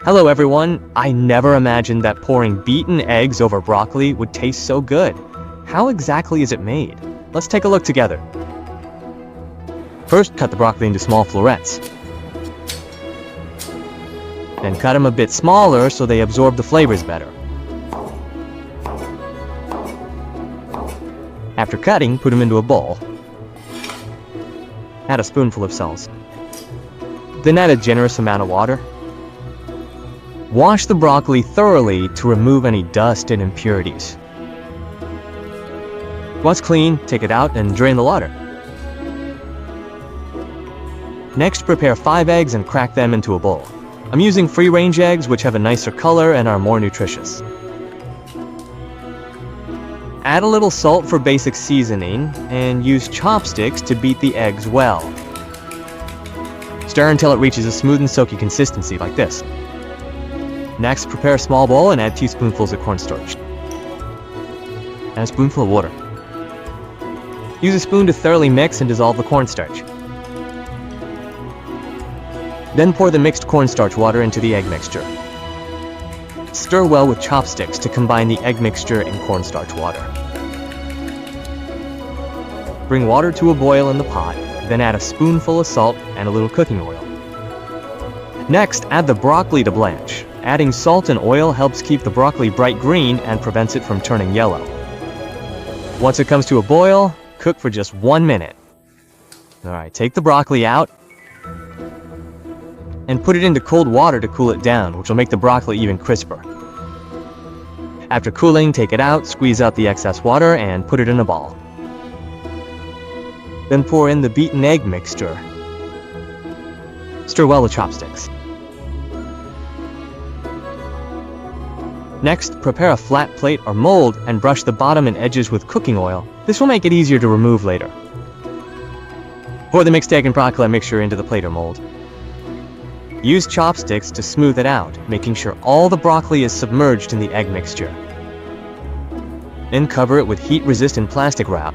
Hello everyone, I never imagined that pouring beaten eggs over broccoli would taste so good. How exactly is it made? Let's take a look together. First, cut the broccoli into small florets. Then cut them a bit smaller so they absorb the flavors better. After cutting, put them into a bowl. Add a spoonful of salt. Then add a generous amount of water. Wash the broccoli thoroughly to remove any dust and impurities. Once clean, take it out and drain the water. Next, prepare 5 eggs and crack them into a bowl. I'm using free-range eggs, which have a nicer color and are more nutritious. Add a little salt for basic seasoning, and use chopsticks to beat the eggs well. Stir until it reaches a smooth and soaky consistency like this. Next, prepare a small bowl and add teaspoonfuls of cornstarch. And a spoonful of water. Use a spoon to thoroughly mix and dissolve the cornstarch. Then pour the mixed cornstarch water into the egg mixture. Stir well with chopsticks to combine the egg mixture and cornstarch water. Bring water to a boil in the pot, then add a spoonful of salt and a little cooking oil. Next, add the broccoli to blanch. Adding salt and oil helps keep the broccoli bright green and prevents it from turning yellow. Once it comes to a boil, cook for just 1 minute. Alright, take the broccoli out and put it into cold water to cool it down, which will make the broccoli even crisper. After cooling, take it out, squeeze out the excess water, and put it in a ball. Then pour in the beaten egg mixture. Stir well with chopsticks. Next, prepare a flat plate or mold and brush the bottom and edges with cooking oil. This will make it easier to remove later. Pour the mixed egg and broccoli mixture into the plate or mold. Use chopsticks to smooth it out, making sure all the broccoli is submerged in the egg mixture. Then cover it with heat-resistant plastic wrap.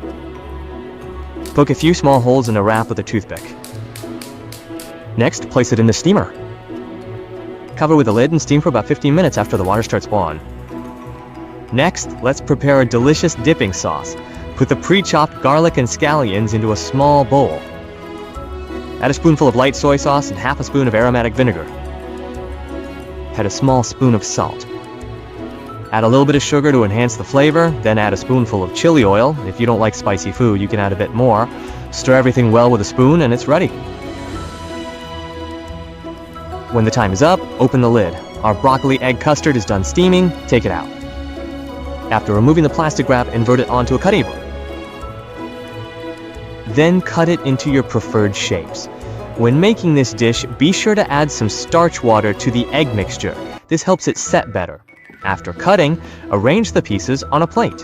Poke a few small holes in a wrap with a toothpick. Next, place it in the steamer. Cover with a lid and steam for about 15 minutes after the water starts boiling. Next, let's prepare a delicious dipping sauce. Put the pre-chopped garlic and scallions into a small bowl. Add a spoonful of light soy sauce and half a spoon of aromatic vinegar. Add a small spoon of salt. Add a little bit of sugar to enhance the flavor, then add a spoonful of chili oil. If you don't like spicy food, you can add a bit more. Stir everything well with a spoon and it's ready. When the time is up, open the lid. Our broccoli egg custard is done steaming, take it out. After removing the plastic wrap, invert it onto a cutting board. Then cut it into your preferred shapes. When making this dish, be sure to add some starch water to the egg mixture. This helps it set better. After cutting, arrange the pieces on a plate.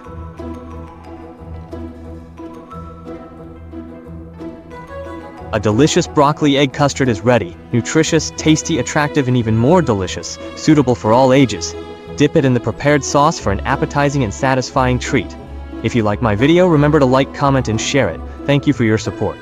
A delicious broccoli egg custard is ready. Nutritious, tasty, attractive, and even more delicious. Suitable for all ages. Dip it in the prepared sauce for an appetizing and satisfying treat. If you like my video, remember to like, comment, and share it. Thank you for your support.